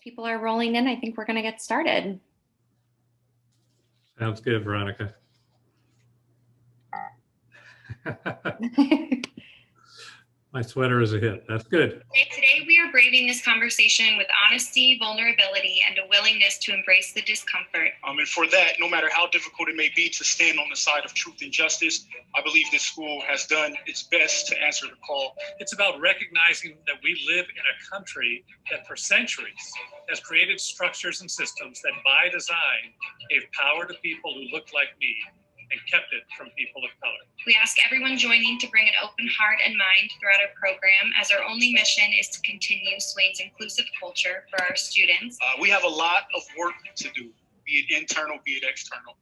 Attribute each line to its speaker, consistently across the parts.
Speaker 1: People are rolling in. I think we're going to get started.
Speaker 2: Sounds good, Veronica. My sweater is a hit. That's good.
Speaker 1: Today we are braving this conversation with honesty, vulnerability, and a willingness to embrace the discomfort.
Speaker 3: And for that, no matter how difficult it may be to stand on the side of truth and justice, I believe this school has done its best to answer the call.
Speaker 4: It's about recognizing that we live in a country that for centuries has created structures and systems that by design gave power to people who looked like me and kept it from people of color.
Speaker 1: We ask everyone joining to bring an open heart and mind throughout our program, as our only mission is to continue Swain's inclusive culture for our students.
Speaker 3: We have a lot of work to do, be it internal, be it external.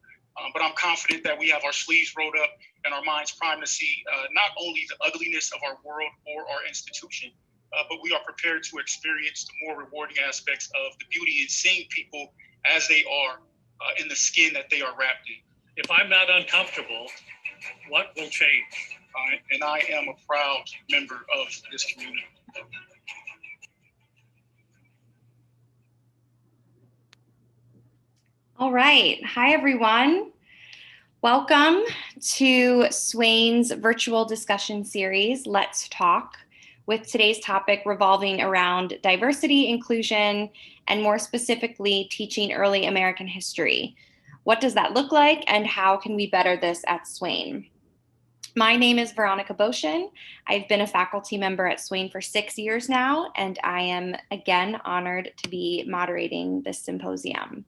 Speaker 3: But I'm confident that we have our sleeves rolled up and our minds primed to see not only the ugliness of our world or our institution, but we are prepared to experience the more rewarding aspects of the beauty in seeing people as they are in the skin that they are wrapped in.
Speaker 4: If I'm not uncomfortable, what will change?
Speaker 3: And I am a proud member of this community.
Speaker 1: All right. Hi, everyone. Welcome to Swain's virtual discussion series, Let's Talk, with today's topic revolving around diversity, inclusion, and more specifically, teaching early American history. What does that look like, and how can we better this at Swain? My name is Veronica Boshin. I've been a faculty member at Swain for 6 years now, and I am again honored to be moderating this symposium.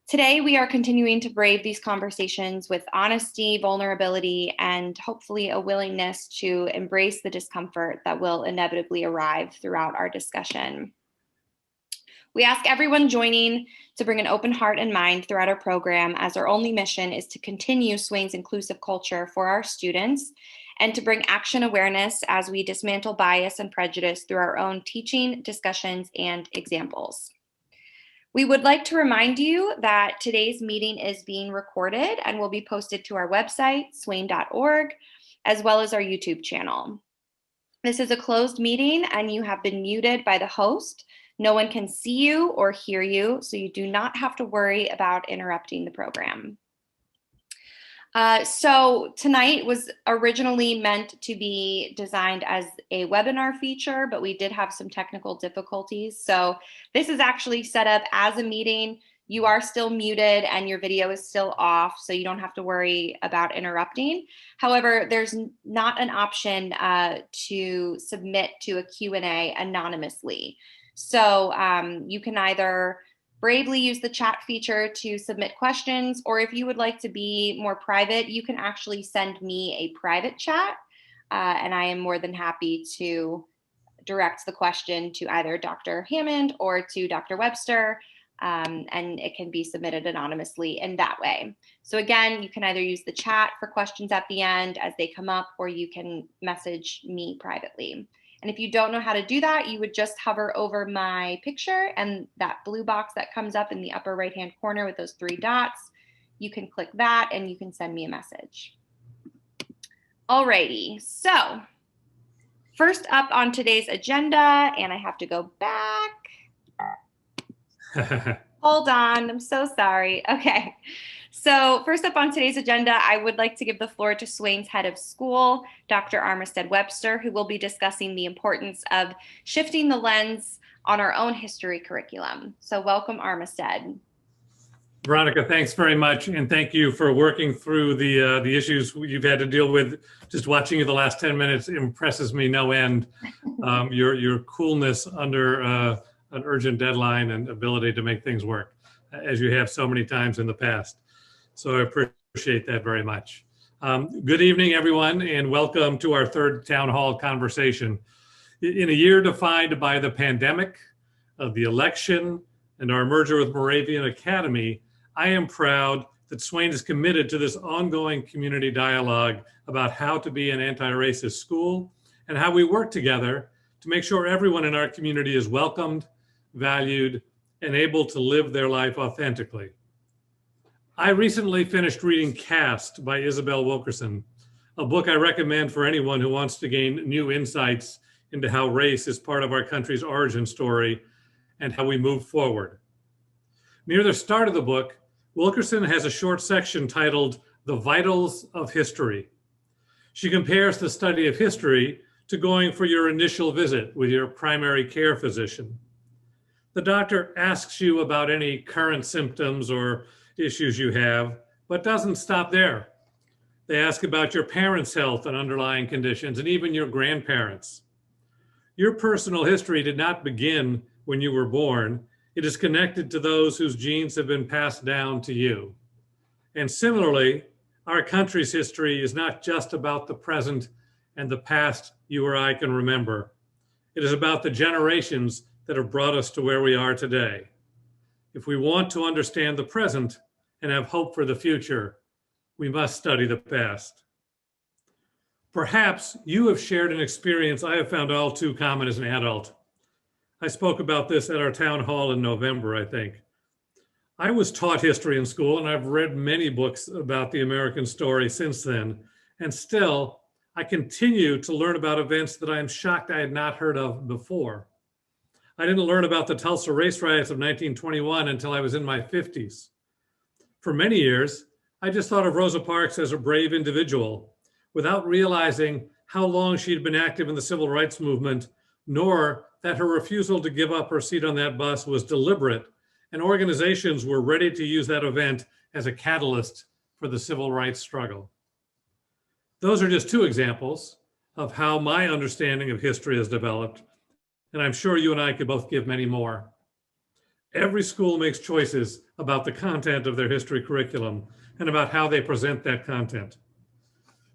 Speaker 1: Today, we are continuing to brave these conversations with honesty, vulnerability, and hopefully a willingness to embrace the discomfort that will inevitably arrive throughout our discussion. We ask everyone joining to bring an open heart and mind throughout our program, as our only mission is to continue Swain's inclusive culture for our students and to bring action awareness as we dismantle bias and prejudice through our own teaching, discussions, and examples. We would like to remind you that today's meeting is being recorded and will be posted to our website, swain.org, as well as our YouTube channel. This is a closed meeting and you have been muted by the host. No one can see you or hear you, so you do not have to worry about interrupting the program. So tonight was originally meant to be designed as a webinar feature, but we did have some technical difficulties. So this is actually set up as a meeting. You are still muted and your video is still off, so you don't have to worry about interrupting. However, there's not an option to submit to a Q&A anonymously. So you can either bravely use the chat feature to submit questions, or if you would like to be more private, you can actually send me a private chat, and I am more than happy to direct the question to either Dr. Hammond or to Dr. Webster, and it can be submitted anonymously in that way. So again, you can either use the chat for questions at the end as they come up, or you can message me privately. And if you don't know how to do that, you would just hover over my picture and that blue box that comes up in the upper right-hand corner with those 3 dots. You can click that and you can send me a message. Alrighty, so first up on today's agenda, and I have to go back. Hold on, I'm so sorry. Okay. So first up on today's agenda, I would like to give the floor to Swain's head of school, Dr. Armistead Webster, who will be discussing the importance of shifting the lens on our own history curriculum. So welcome, Armistead.
Speaker 2: Veronica, thanks very much. And thank you for working through the issues you've had to deal with. Just watching you the last 10 minutes impresses me no end. Your coolness under an urgent deadline and ability to make things work, as you have so many times in the past. So I appreciate that very much. Good evening, everyone, and welcome to our third town hall conversation. In a year defined by the pandemic, the election, and our merger with Moravian Academy, I am proud that Swain is committed to this ongoing community dialogue about how to be an anti-racist school and how we work together to make sure everyone in our community is welcomed, valued, and able to live their life authentically. I recently finished reading Caste by Isabel Wilkerson, a book I recommend for anyone who wants to gain new insights into how race is part of our country's origin story and how we move forward. Near the start of the book, Wilkerson has a short section titled The Vitals of History. She compares the study of history to going for your initial visit with your primary care physician. The doctor asks you about any current symptoms or issues you have, but doesn't stop there. They ask about your parents' health and underlying conditions, and even your grandparents. Your personal history did not begin when you were born. It is connected to those whose genes have been passed down to you. And similarly, our country's history is not just about the present and the past you or I can remember. It is about the generations that have brought us to where we are today. If we want to understand the present and have hope for the future, we must study the past. Perhaps you have shared an experience I have found all too common as an adult. I spoke about this at our town hall in November, I think. I was taught history in school, and I've read many books about the American story since then. And still, I continue to learn about events that I am shocked I had not heard of before. I didn't learn about the Tulsa race riots of 1921 until I was in my 50s. For many years, I just thought of Rosa Parks as a brave individual, without realizing how long she'd been active in the civil rights movement, nor that her refusal to give up her seat on that bus was deliberate, and organizations were ready to use that event as a catalyst for the civil rights struggle. Those are just two examples of how my understanding of history has developed, and I'm sure you and I could both give many more. Every school makes choices about the content of their history curriculum and about how they present that content.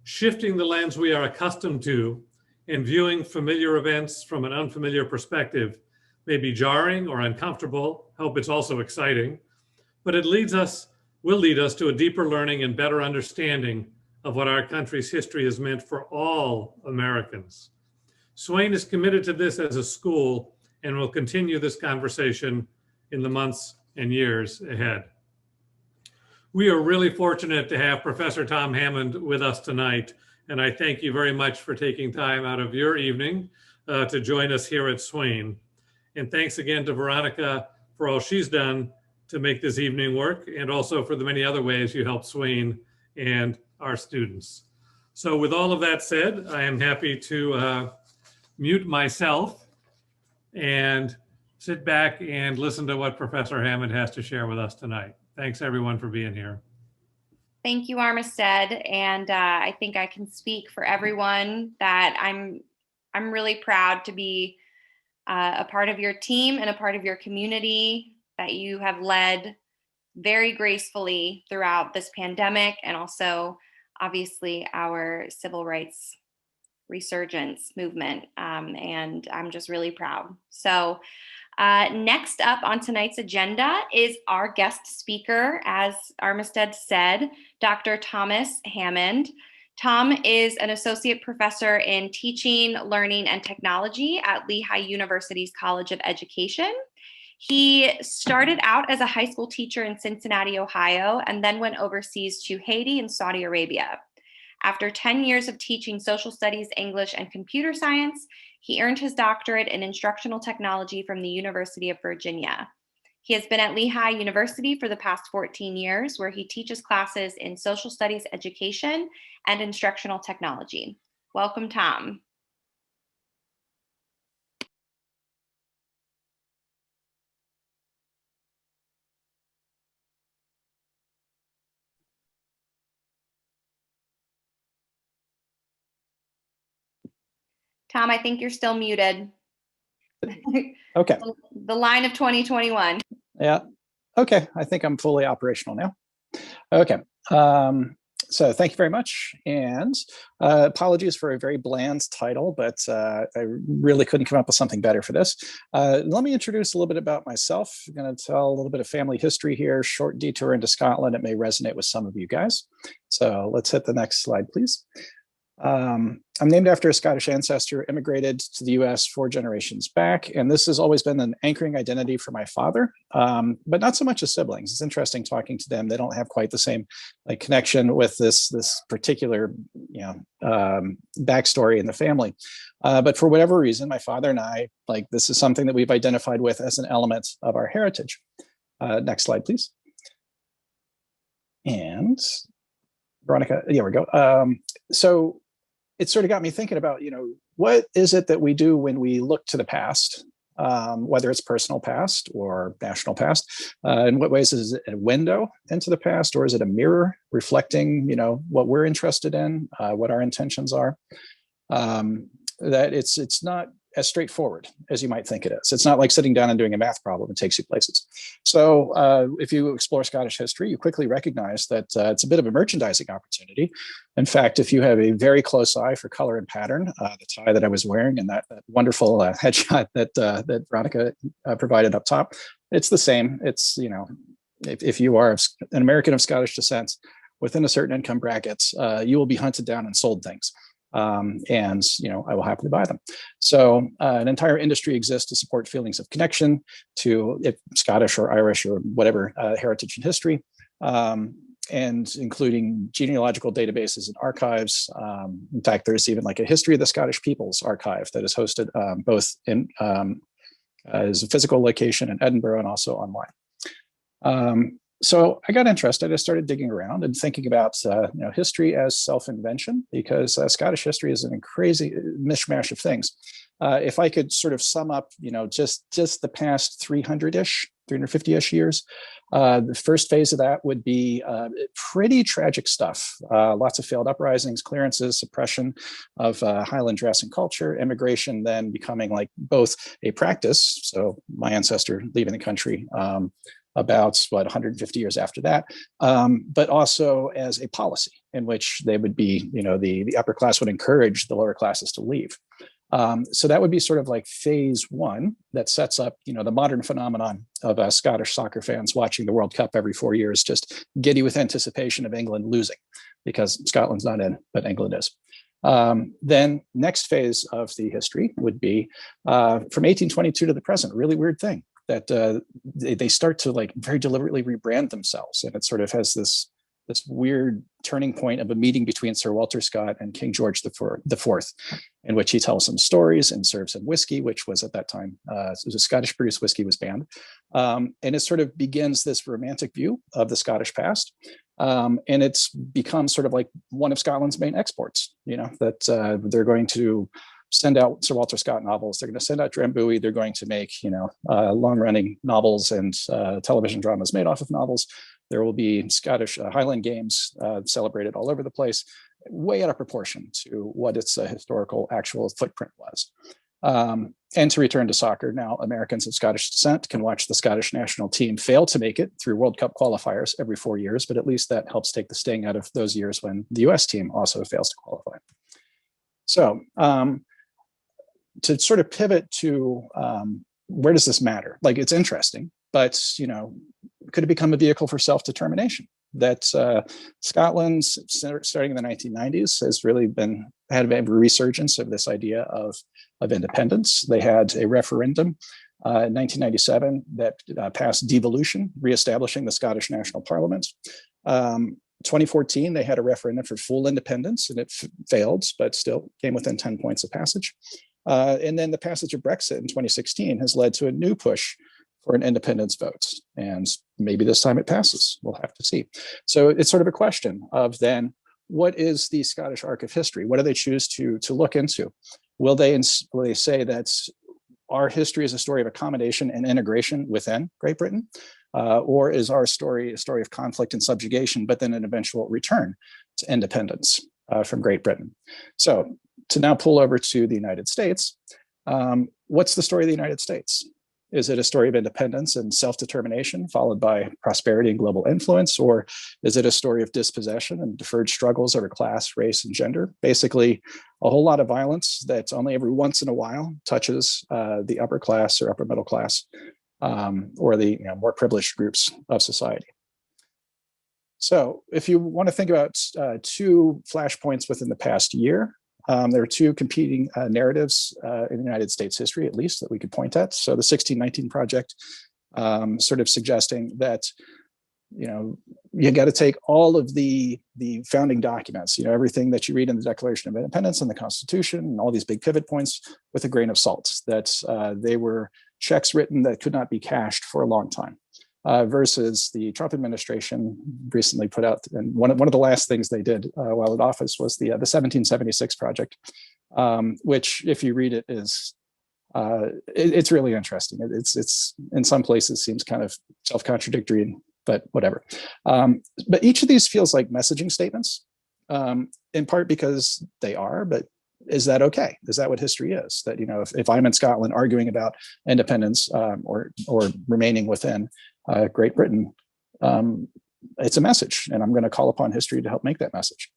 Speaker 2: Shifting the lens we are accustomed to and viewing familiar events from an unfamiliar perspective may be jarring or uncomfortable. I hope it's also exciting, but it will lead us to a deeper learning and better understanding of what our country's history has meant for all Americans. Swain is committed to this as a school and will continue this conversation in the months and years ahead. We are really fortunate to have Professor Tom Hammond with us tonight, and I thank you very much for taking time out of your evening to join us here at Swain. And thanks again to Veronica for all she's done to make this evening work, and also for the many other ways you help Swain and our students. So with all of that said, I am happy to mute myself and sit back and listen to what Professor Hammond has to share with us tonight. Thanks everyone for being here.
Speaker 1: Thank you, Armistead. And I think I can speak for everyone that I'm really proud to be a part of your team and a part of your community that you have led very gracefully throughout this pandemic, and also obviously our civil rights resurgence movement. And I'm just really proud. So next up on tonight's agenda is our guest speaker, as Armistead said, Dr. Thomas Hammond. Tom is an associate professor in teaching, learning, and technology at Lehigh University's College of Education. He started out as a high school teacher in Cincinnati, Ohio, and then went overseas to Haiti and Saudi Arabia. After 10 years of teaching social studies, English, and computer science, he earned his doctorate in instructional technology from the University of Virginia. He has been at Lehigh University for the past 14 years, where he teaches classes in social studies education and instructional technology. Welcome, Tom. Tom, I think you're still muted.
Speaker 5: Okay.
Speaker 1: The line of 2021.
Speaker 5: Yeah. Okay. I think I'm fully operational now. Okay. So thank you very much. And apologies for a very bland title, but I really couldn't come up with something better for this. Let me introduce a little bit about myself. I'm going to tell a little bit of family history here, short detour into Scotland. It may resonate with some of you guys. So let's hit the next slide, please. I'm named after a Scottish ancestor, immigrated to the US 4 generations back, and this has always been an anchoring identity for my father, but not so much as siblings. It's interesting talking to them. They don't have quite the same like connection with this particular backstory in the family. But for whatever reason, my father and I, like, this is something that we've identified with as an element of our heritage. Next slide, please. And Veronica, here we go. So it sort of got me thinking about, what is it that we do when we look to the past, whether it's personal past or national past? In what ways is it a window into the past, or is it a mirror reflecting, what we're interested in, what our intentions are? That it's not as straightforward as you might think it is. It's not like sitting down and doing a math problem. It takes you places. So if you explore Scottish history, you quickly recognize that it's a bit of a merchandising opportunity. In fact, if you have a very close eye for color and pattern, the tie that I was wearing and that wonderful headshot that Veronica provided up top, it's the same. It's, if you are an American of Scottish descent within a certain income bracket, you will be hunted down and sold things. And I will happily buy them. So an entire industry exists to support feelings of connection to Scottish or Irish or whatever heritage and history, and including genealogical databases and archives. In fact, there's even like a history of the Scottish peoples archive that is hosted both in as a physical location in Edinburgh and also online. So I got interested. I started digging around and thinking about history as self-invention, because Scottish history is a crazy mishmash of things. If I could sort of sum up, just the past 300-ish, 350-ish years, the first phase of that would be pretty tragic stuff. Lots of failed uprisings, clearances, suppression of Highland dress and culture, immigration then becoming like both a practice. So my ancestor leaving the country about 150 years after that, but also as a policy in which they would be, the upper class would encourage the lower classes to leave. So that would be sort of like phase one that sets up, the modern phenomenon of Scottish soccer fans watching the World Cup every 4 years, just giddy with anticipation of England losing, because Scotland's not in, but England is. Then next phase of the history would be from 1822 to the present, really weird thing, that they start to like very deliberately rebrand themselves. And it sort of has this weird turning point of a meeting between Sir Walter Scott and King George IV, in which he tells some stories and serves him whiskey, which was at that time, Scottish produced whiskey was banned. And it sort of begins this romantic view of the Scottish past. And it's become sort of like one of Scotland's main exports, that they're going to send out Sir Walter Scott novels. They're going to send out Drambuie. They're going to make, long-running novels and television dramas made off of novels. There will be Scottish Highland games celebrated all over the place, way out of proportion to what its historical actual footprint was. And to return to soccer, now Americans of Scottish descent can watch the Scottish national team fail to make it through World Cup qualifiers every 4 years, but at least that helps take the sting out of those years when the US team also fails to qualify. So, to sort of pivot to where does this matter? Like, it's interesting, but could it become a vehicle for self-determination? That Scotland, starting in the 1990s, has really had a resurgence of this idea of independence. They had a referendum in 1997 that passed devolution, reestablishing the Scottish National Parliament. 2014, they had a referendum for full independence, and it failed, but still came within 10 points of passage. And then the passage of Brexit in 2016 has led to a new push for an independence vote. And maybe this time it passes. We'll have to see. So it's sort of a question of then, what is the Scottish arc of history? What do they choose to look into? Will they say that our history is a story of accommodation and integration within Great Britain? Or is our story a story of conflict and subjugation, but then an eventual return to independence from Great Britain? So to now pull over to the United States, what's the story of the United States? Is it a story of independence and self-determination followed by prosperity and global influence? Or is it a story of dispossession and deferred struggles over class, race, and gender? Basically, a whole lot of violence that only every once in a while touches the upper class or upper middle class, or the more privileged groups of society. So if you want to think about two flashpoints within the past year, there are two competing narratives in the United States history, at least, that we could point at. So the 1619 Project sort of suggesting that, you got to take all of the founding documents, everything that you read in the Declaration of Independence and the Constitution and all these big pivot points with a grain of salt, that they were checks written that could not be cashed for a long time. Versus the Trump administration recently put out, and one of the last things they did while in office was the 1776 Project, which, if you read it, is it's really interesting. It's in some places seems kind of self-contradictory, but whatever. But each of these feels like messaging statements, in part because they are. But is that okay? Is that what history is? That if I'm in Scotland arguing about independence or remaining within Great Britain, it's a message, and I'm going to call upon history to help make that message.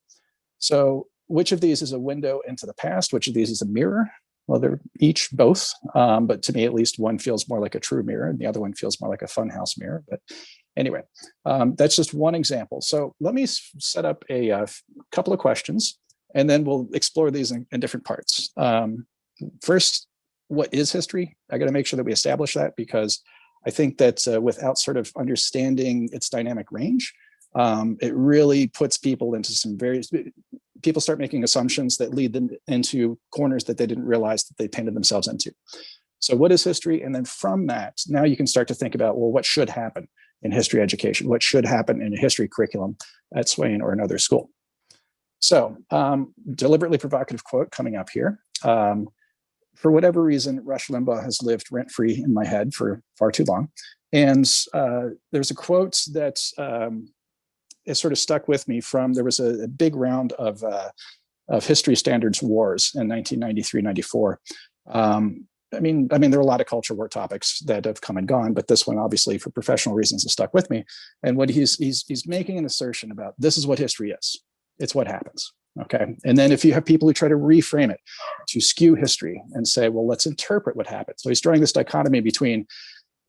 Speaker 5: So which of these is a window into the past? Which of these is a mirror? Well, they're each both, but to me, at least, one feels more like a true mirror and the other one feels more like a funhouse mirror. But anyway, that's just one example. So let me set up a couple of questions, and then we'll explore these in different parts. First, what is history? I got to make sure that we establish that, because I think that without sort of understanding its dynamic range, it really puts people into some people start making assumptions that lead them into corners that they didn't realize that they painted themselves into. So what is history? And then from that, now you can start to think about, well, what should happen in history education? What should happen in a history curriculum at Swain or another school? So deliberately provocative quote coming up here. For whatever reason, Rush Limbaugh has lived rent-free in my head for far too long. And there's a quote that is sort of stuck with me from, there was a big round of history standards wars in 1993-94. I mean, there are a lot of culture war topics that have come and gone, but this one, obviously, for professional reasons, has stuck with me. And what he's making an assertion about, this is what history is. It's what happens. Okay. And then if you have people who try to reframe it to skew history and say, well, let's interpret what happened. So he's drawing this dichotomy between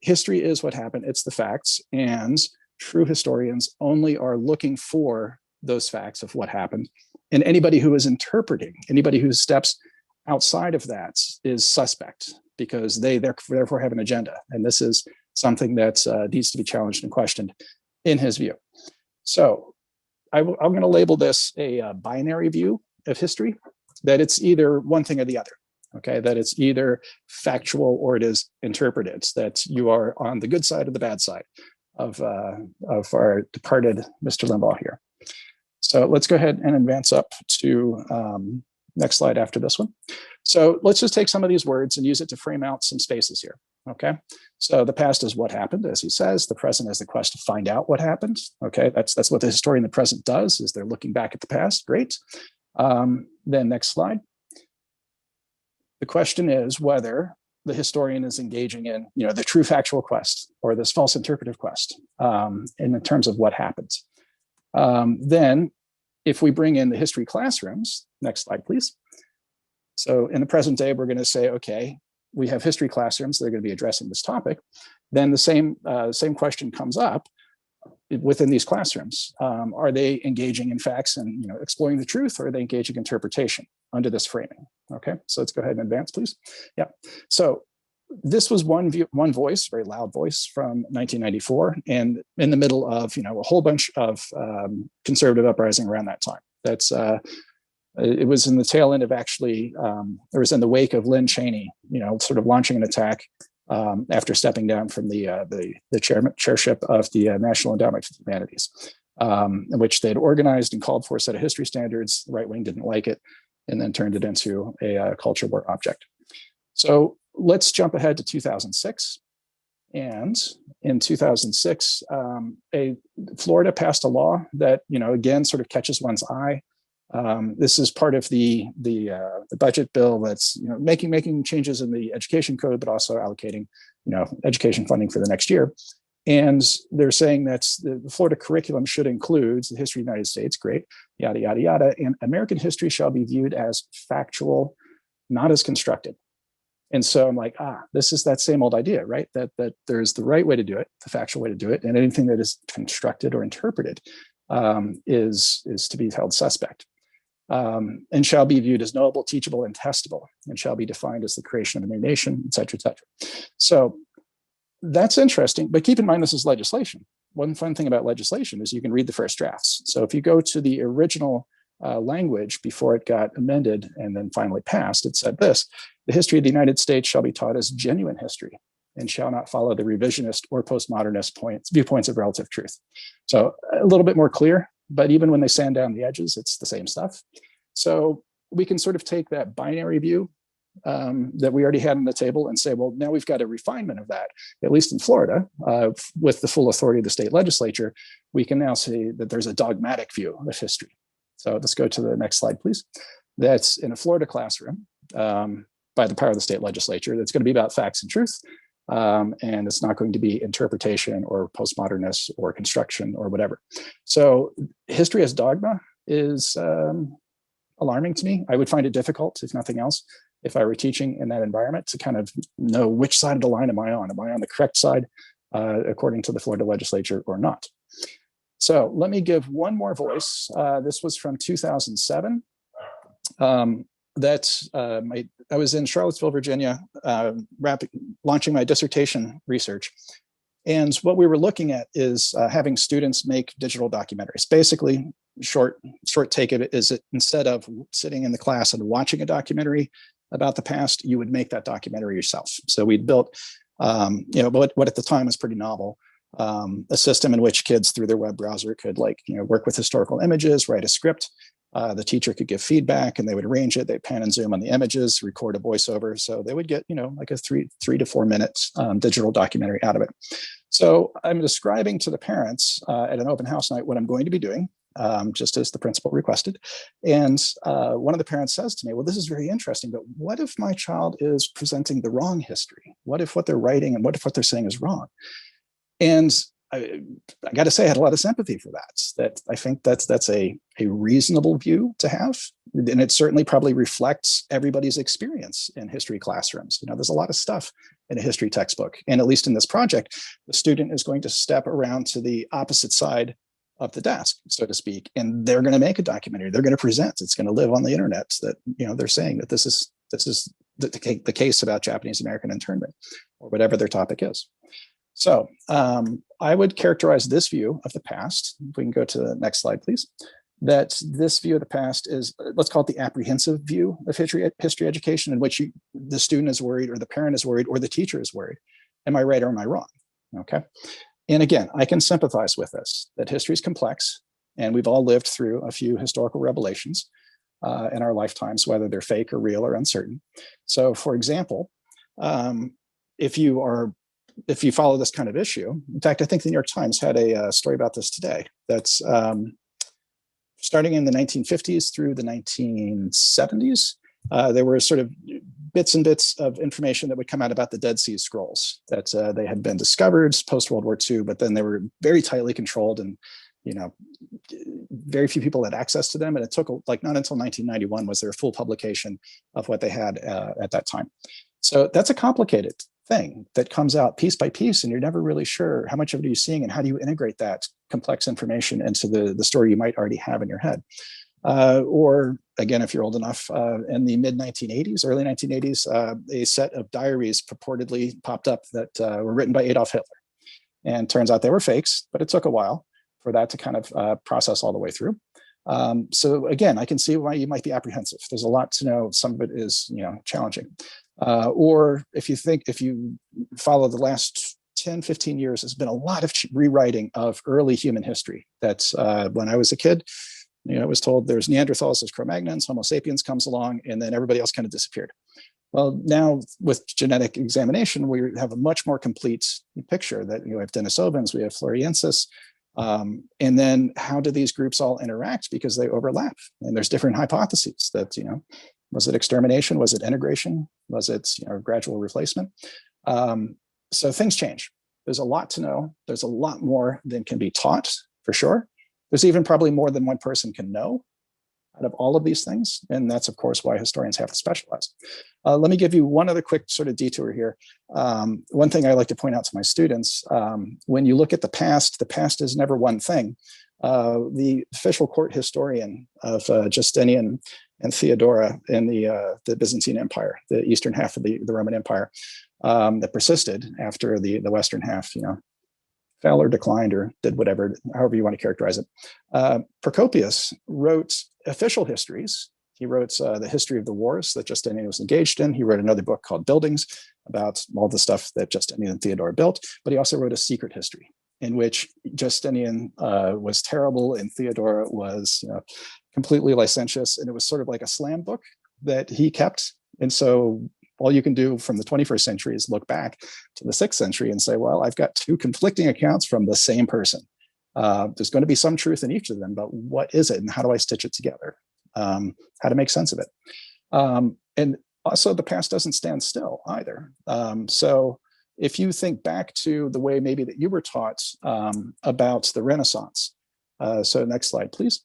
Speaker 5: history is what happened, it's the facts, and true historians only are looking for those facts of what happened. And anybody who is interpreting, anybody who steps outside of that is suspect, because they therefore have an agenda. And this is something that needs to be challenged and questioned in his view. So I'm going to label this a binary view of history, that it's either one thing or the other. Okay, that it's either factual or it is interpreted, that you are on the good side or the bad side of our departed Mr. Limbaugh here. So let's go ahead and advance up to next slide after this one. So let's just take some of these words and use it to frame out some spaces here. Okay, so the past is what happened, as he says. The present is the quest to find out what happened. Okay, that's what the historian in the present does, is they're looking back at the past. Great. Then next slide. The question is whether the historian is engaging in, the true factual quest or this false interpretive quest in terms of what happens. Then if we bring in the history classrooms, next slide, please. So in the present day, we're going to say, okay, we have history classrooms that are going to be addressing this topic. Then the same question comes up within these classrooms. Are they engaging in facts and exploring the truth, or are they engaging in interpretation under this framing? Okay, so let's go ahead and advance, please. Yeah, so this was one voice, very loud voice from 1994, and in the middle of a whole bunch of conservative uprising around that time. That's it was in the tail end of actually, it was in the wake of Lynn Cheney, sort of launching an attack after stepping down from the chairship of the National Endowment for the Humanities, in which they'd organized and called for a set of history standards. The right wing didn't like it, and then turned it into a culture war object. So let's jump ahead to 2006. And in 2006, Florida passed a law that, again, sort of catches one's eye. This is part of the budget bill that's making changes in the education code, but also allocating education funding for the next year. And they're saying that the Florida curriculum should include the history of the United States, great, yada yada yada, and American history shall be viewed as factual, not as constructed. And so I'm like, this is that same old idea, right? That there's the right way to do it, the factual way to do it, and anything that is constructed or interpreted is to be held suspect. And shall be viewed as knowable, teachable, and testable, and shall be defined as the creation of a new nation, et cetera, et cetera. So that's interesting, but keep in mind this is legislation. One fun thing about legislation is you can read the first drafts. So if you go to the original language before it got amended and then finally passed, it said this: the history of the United States shall be taught as genuine history and shall not follow the revisionist or postmodernist viewpoints of relative truth. So a little bit more clear, but even when they sand down the edges, it's the same stuff. So we can sort of take that binary view that we already had on the table and say, well, now we've got a refinement of that, at least in Florida, with the full authority of the state legislature. We can now say that there's a dogmatic view of history. So let's go to the next slide, please. That's in a Florida classroom by the power of the state legislature. That's going to be about facts and truth. And it's not going to be interpretation or postmodernist or construction or whatever. So history as dogma is alarming to me. I would find it difficult, if nothing else, if I were teaching in that environment, to kind of know which side of the line am I on? Am I on the correct side according to the Florida legislature or not? So let me give one more voice. This was from 2007. I was in Charlottesville, Virginia, launching my dissertation research. And what we were looking at is having students make digital documentaries. Basically, short take of it is that instead of sitting in the class and watching a documentary about the past, you would make that documentary yourself. So we'd built, what at the time was pretty novel, a system in which kids through their web browser could work with historical images, write a script. The teacher could give feedback and they would arrange it. They'd pan and zoom on the images, record a voiceover. So they would get, like a 3 to 4 minutes digital documentary out of it. So I'm describing to the parents at an open house night what I'm going to be doing, just as the principal requested. And one of the parents says to me, well, this is very interesting, but what if my child is presenting the wrong history? What if what they're writing and what if what they're saying is wrong? And I got to say, I had a lot of sympathy for that. That I think that's a reasonable view to have, and it certainly probably reflects everybody's experience in history classrooms. There's a lot of stuff in a history textbook, and at least in this project, the student is going to step around to the opposite side of the desk, so to speak, and they're going to make a documentary. They're going to present. It's going to live on the internet. That they're saying that this is the case about Japanese American internment, or whatever their topic is. So I would characterize this view of the past. If we can go to the next slide, please. That this view of the past is, let's call it the apprehensive view of history education, in which the student is worried, or the parent is worried, or the teacher is worried. Am I right or am I wrong? Okay. And again, I can sympathize with this, that history is complex, and we've all lived through a few historical revelations in our lifetimes, whether they're fake or real or uncertain. So for example, if you follow this kind of issue, in fact, I think the New York Times had a story about this today. That's starting in the 1950s through the 1970s. There were sort of bits and bits of information that would come out about the Dead Sea Scrolls, that they had been discovered post-World War II, but then they were very tightly controlled, and very few people had access to them. And it took not until 1991 was there a full publication of what they had at that time. So that's a complicated thing that comes out piece by piece, and you're never really sure how much of it are you seeing and how do you integrate that complex information into the story you might already have in your head. Or again, if you're old enough, in the early 1980s, a set of diaries purportedly popped up that were written by Adolf Hitler. And turns out they were fakes, but it took a while for that to kind of process all the way through. So again, I can see why you might be apprehensive. There's a lot to know. Some of it is, challenging. Or if you follow the last 10, 15 years, there's been a lot of rewriting of early human history. That's when I was a kid, I was told there's Neanderthals, there's Cro-Magnons, Homo sapiens comes along, and then everybody else kind of disappeared. Well, now with genetic examination, we have a much more complete picture that we have Denisovans, we have Floriensis, and then how do these groups all interact, because they overlap, and there's different hypotheses that, was it extermination? Was it integration? Was it gradual replacement? So things change. There's a lot to know. There's a lot more than can be taught, for sure. There's even probably more than one person can know out of all of these things. And that's, of course, why historians have to specialize. Let me give you one other quick sort of detour here. One thing I like to point out to my students, when you look at the past is never one thing. the official court historian of Justinian and Theodora in the Byzantine Empire, the eastern half of the Roman Empire, that persisted after the western half, fell or declined or did whatever, however you want to characterize it. Procopius wrote official histories. He wrote the history of the wars that Justinian was engaged in. He wrote another book called Buildings about all the stuff that Justinian and Theodora built, but he also wrote a secret history in which Justinian was terrible and Theodora was completely licentious. And it was sort of like a slam book that he kept. And so all you can do from the 21st century is look back to the 6th century and say, well, I've got two conflicting accounts from the same person. There's going to be some truth in each of them, but what is it and how do I stitch it together? How to make sense of it. And also the past doesn't stand still either. So if you think back to the way maybe that you were taught about the Renaissance. So next slide, please.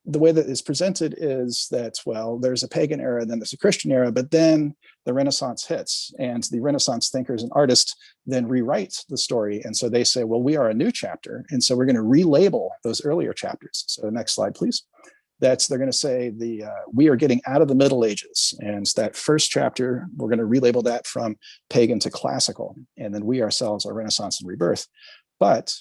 Speaker 5: The way that is presented is that, well, there's a pagan era, then there's a Christian era, but then the Renaissance hits and the Renaissance thinkers and artists then rewrite the story. And so they say, well, we are a new chapter. And so we're going to relabel those earlier chapters. So next slide, please. They're going to say we are getting out of the Middle Ages. And that first chapter, we're going to relabel that from pagan to classical. And then we ourselves are Renaissance and rebirth. But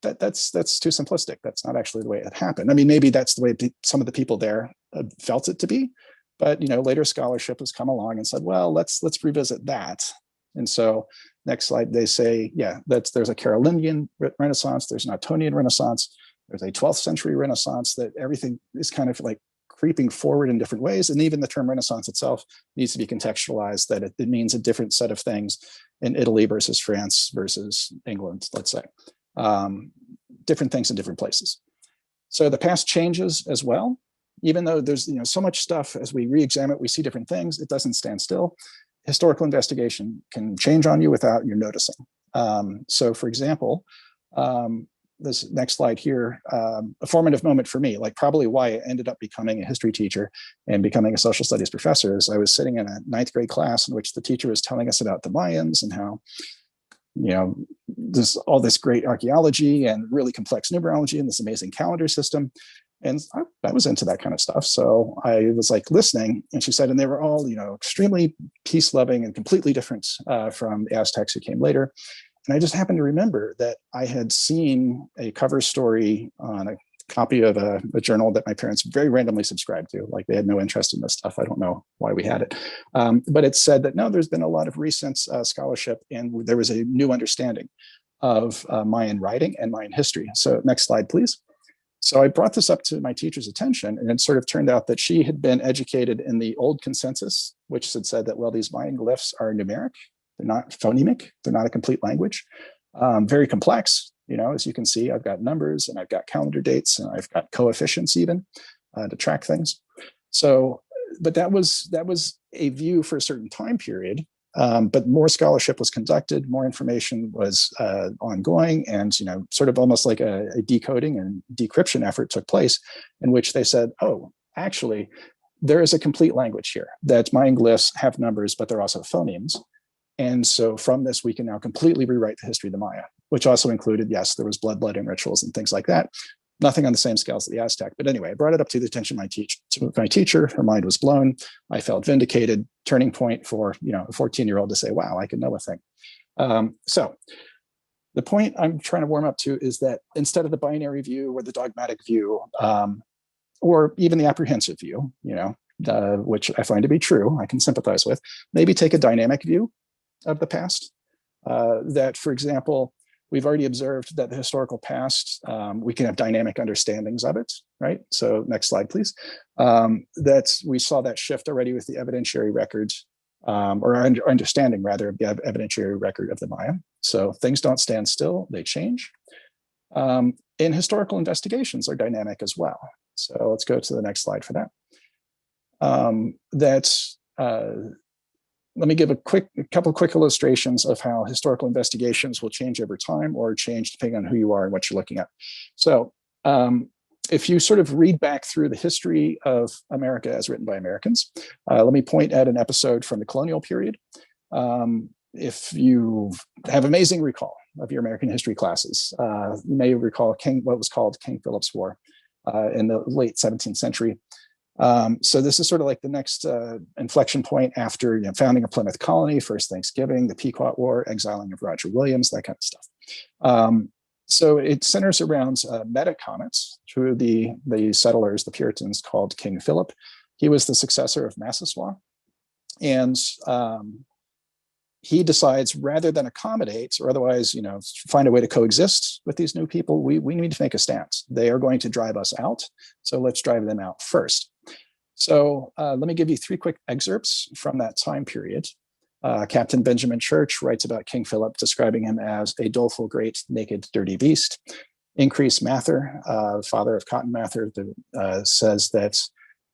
Speaker 5: that's too simplistic. That's not actually the way it happened. I mean, maybe that's the way some of the people there felt it to be, but later scholarship has come along and said, well, let's revisit that. And so next slide, they say, yeah, there's a Carolingian Renaissance, there's an Ottonian Renaissance, there's a 12th century Renaissance, that everything is kind of like creeping forward in different ways. And even the term Renaissance itself needs to be contextualized, that it means a different set of things in Italy versus France versus England, let's say. Different things in different places. So the past changes as well, even though there's so much stuff as we re-examine it, we see different things, it doesn't stand still. Historical investigation can change on you without you noticing. So for example, this next slide here, a formative moment for me, like probably why I ended up becoming a history teacher and becoming a social studies professor, is I was sitting in a 9th grade class in which the teacher was telling us about the Mayans and how there's all this great archaeology and really complex numerology and this amazing calendar system. And I was into that kind of stuff. So I was like listening, and she said, and they were all, extremely peace loving and completely different from the Aztecs who came later. And I just happened to remember that I had seen a cover story on a copy of a journal that my parents very randomly subscribed to. Like they had no interest in this stuff. I don't know why we had it. But it said that, no, there's been a lot of recent scholarship, and there was a new understanding of Mayan writing and Mayan history. So next slide, please. So I brought this up to my teacher's attention, and it sort of turned out that she had been educated in the old consensus, which had said that, well, these Mayan glyphs are numeric. They're not phonemic. They're not a complete language. Very complex. As you can see, I've got numbers and I've got calendar dates and I've got coefficients even to track things. So, but that was a view for a certain time period. But more scholarship was conducted, more information was ongoing, and sort of almost like a decoding and decryption effort took place, in which they said, oh, actually, there is a complete language here, that Mayan glyphs have numbers, but they're also phonemes. And so from this, we can now completely rewrite the history of the Maya, which also included, yes, there was bloodletting rituals and things like that. Nothing on the same scale as the Aztec. But anyway, I brought it up to the attention of my teacher. Her mind was blown. I felt vindicated. Turning point for a 14-year-old to say, wow, I can know a thing. So the point I'm trying to warm up to is that instead of the binary view or the dogmatic view, or even the apprehensive view, which I find to be true, I can sympathize with, maybe take a dynamic view of the past. That, for example, we've already observed that the historical past, we can have dynamic understandings of it, right? So next slide, please. That we saw that shift already with the evidentiary record, or our understanding rather of the evidentiary record of the Maya. So things don't stand still, they change. And historical investigations are dynamic as well. So let's go to the next slide for that. Let me give a couple quick illustrations of how historical investigations will change over time or change depending on who you are and what you're looking at. So if you sort of read back through the history of America as written by Americans, let me point at an episode from the colonial period. If you have amazing recall, of your American history classes. You may recall what was called King Philip's War in the late 17th century. So this is sort of like the next inflection point after founding of Plymouth Colony, first Thanksgiving, the Pequot War, exiling of Roger Williams, that kind of stuff. So it centers around metacomet through the settlers, the Puritans, called King Philip. He was the successor of Massasoit. And he decides, rather than accommodate or otherwise, find a way to coexist with these new people, we need to make a stance. They are going to drive us out, so let's drive them out first. So let me give you 3 quick excerpts from that time period. Captain Benjamin Church writes about King Philip, describing him as a doleful, great, naked, dirty beast. Increase Mather, father of Cotton Mather, says that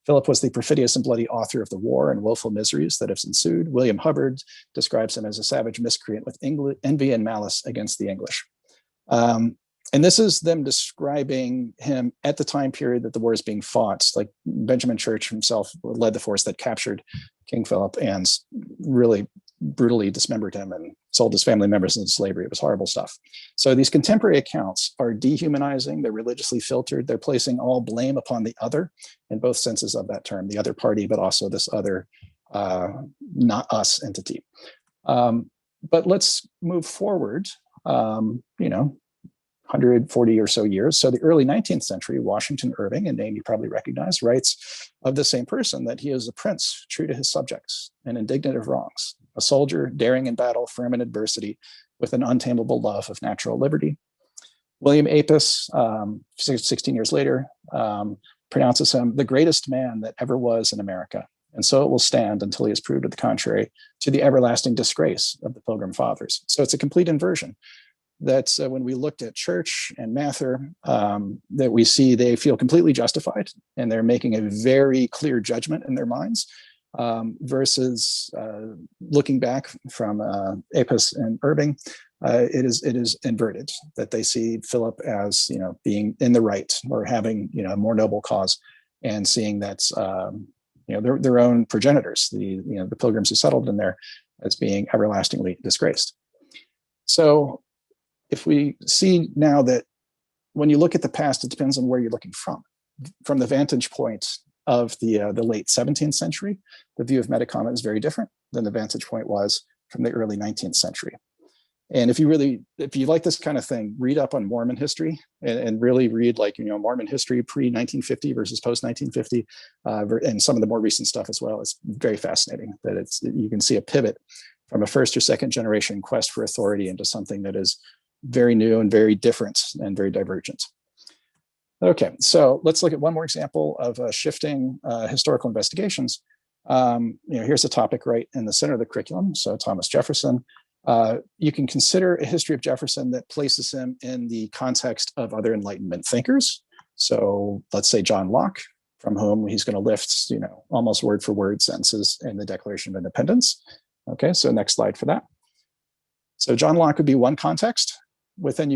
Speaker 5: Philip was the perfidious and bloody author of the war and woeful miseries that have ensued. William Hubbard describes him as a savage miscreant with envy and malice against the English. And this is them describing him at the time period that the war is being fought. Like Benjamin Church himself led the force that captured King Philip and really brutally dismembered him and sold his family members into slavery. It was horrible stuff. So these contemporary accounts are dehumanizing. They're religiously filtered. They're placing all blame upon the other in both senses of that term, the other party, but also this other not us entity. But let's move forward, 140 or so years. So the early 19th century, Washington Irving, a name you probably recognize, writes of the same person that he is a prince, true to his subjects and indignant of wrongs, a soldier daring in battle, firm in adversity, with an untamable love of natural liberty. William Apis, 16 years later, pronounces him the greatest man that ever was in America. And so it will stand until he is proved to the contrary, to the everlasting disgrace of the Pilgrim Fathers. So it's a complete inversion. That's when we looked at Church and Mather, that we see they feel completely justified and they're making a very clear judgment in their minds, versus looking back from Apis and Irving, it is inverted, that they see Philip as being in the right or having a more noble cause, and seeing that their own progenitors, the pilgrims who settled in there, as being everlastingly disgraced. So if we see now that when you look at the past, it depends on where you're looking from. From the vantage point of the late 17th century, the view of metacomet is very different than the vantage point was from the early 19th century. And if you like this kind of thing, read up on Mormon history and really read Mormon history pre-1950 versus post-1950, and some of the more recent stuff as well. It's very fascinating that you can see a pivot from a first or second generation quest for authority into something that is very new and very different and very divergent. Okay, so let's look at one more example of shifting historical investigations. Here's a topic right in the center of the curriculum. So Thomas Jefferson. You can consider a history of Jefferson that places him in the context of other Enlightenment thinkers. So let's say John Locke, from whom he's going to lift, almost word for word sentences in the Declaration of Independence. Okay, so next slide for that. So John Locke would be one context within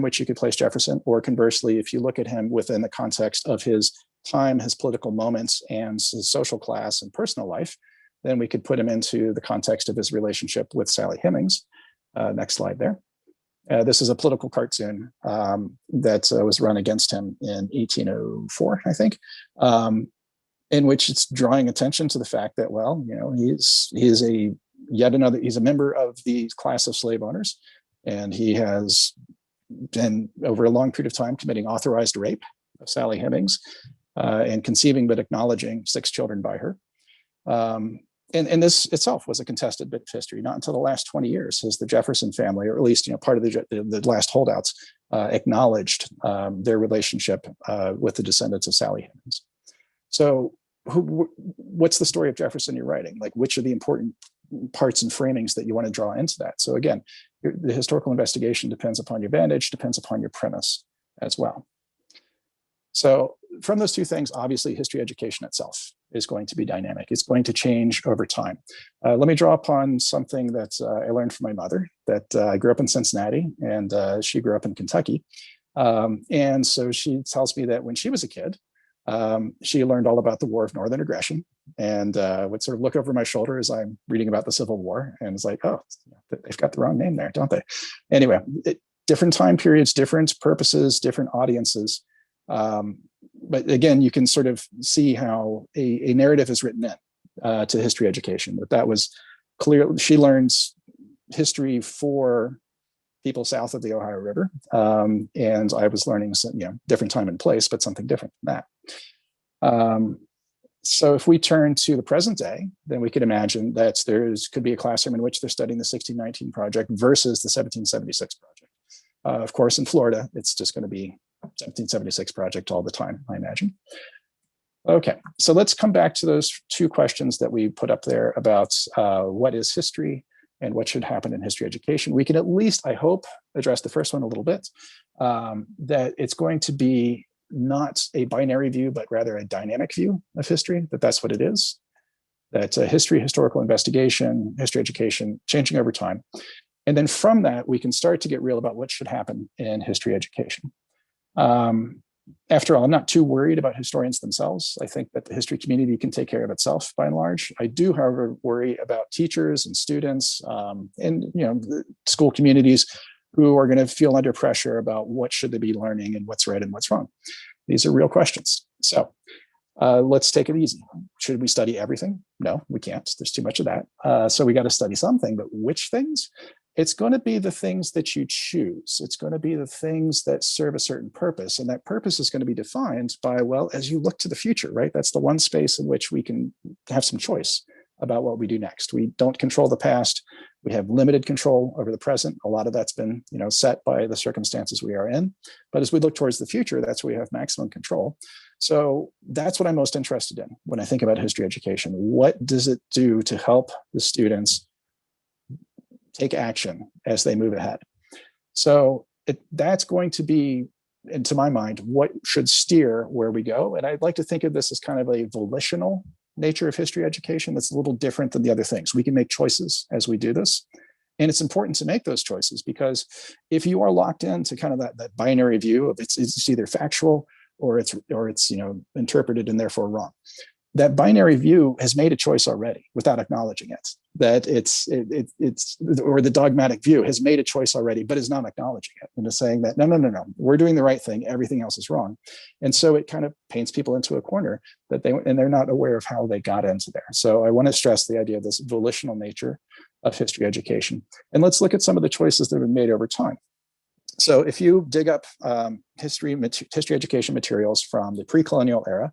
Speaker 5: which you could place Jefferson, or conversely, if you look at him within the context of his time, his political moments, and his social class and personal life, then we could put him into the context of his relationship with Sally Hemings. Next slide there. This is a political cartoon that was run against him in 1804, I think, in which it's drawing attention to the fact that, he's a member of the class of slave owners, and he has been, over a long period of time, committing authorized rape of Sally Hemings and conceiving but acknowledging 6 children by her. And this itself was a contested bit of history. Not until the last 20 years has the Jefferson family, or at least part of the last holdouts, acknowledged their relationship with the descendants of Sally Hemings. So what's the story of Jefferson you're writing? Like, which are the important parts and framings that you want to draw into that? So again, the historical investigation depends upon your vantage, depends upon your premise as well. So from those two things, obviously history education itself is going to be dynamic. It's going to change over time. Let me draw upon something that I learned from my mother, that I grew up in Cincinnati and she grew up in Kentucky. And so she tells me that when she was a kid, she learned all about the War of Northern Aggression and would sort of look over my shoulder as I'm reading about the Civil War, and it's like, oh, they've got the wrong name there, don't they? Anyway, different time periods, different purposes, different audiences. But again, you can sort of see how a narrative is written in to history education. That was clear. She learns history for people south of the Ohio River, and I was learning, different time and place, but something different than that. So if we turn to the present day, then we could imagine that could be a classroom in which they're studying the 1619 project versus the 1776 project. Of course, in Florida, it's just going to be 1776 project all the time, I imagine. Okay, so let's come back to those two questions that we put up there about what is history and what should happen in history education. We can at least, I hope, address the first one a little bit, that it's going to be not a binary view, but rather a dynamic view of history, that's what it is. That history, historical investigation, history education, changing over time. And then from that, we can start to get real about what should happen in history education. After all, I'm not too worried about historians themselves. I think that the history community can take care of itself by and large. I do, however, worry about teachers and students and the school communities who are going to feel under pressure about what should they be learning and what's right and what's wrong. These are real questions. So let's take it easy. Should we study everything? No, we can't. There's too much of that. So we got to study something, but which things? It's going to be the things that you choose. It's going to be the things that serve a certain purpose. And that purpose is going to be defined by, well, as you look to the future, right? That's the one space in which we can have some choice about what we do next. We don't control the past. We have limited control over the present. A lot of that's been, set by the circumstances we are in. But as we look towards the future, that's where we have maximum control. So that's what I'm most interested in when I think about history education. What does it do to help the students take action as they move ahead? So that's going to be, and to my mind, what should steer where we go. And I'd like to think of this as kind of a volitional nature of history education that's a little different than the other things. We can make choices as we do this. And it's important to make those choices, because if you are locked into kind of that binary view of it's either factual or it's interpreted and therefore wrong, that binary view has made a choice already without acknowledging it. That or the dogmatic view has made a choice already, but is not acknowledging it and is saying that, no, we're doing the right thing. Everything else is wrong. And so it kind of paints people into a corner and they're not aware of how they got into there. So I want to stress the idea of this volitional nature of history education. And let's look at some of the choices that have been made over time. So if you dig up history education materials from the pre-colonial era,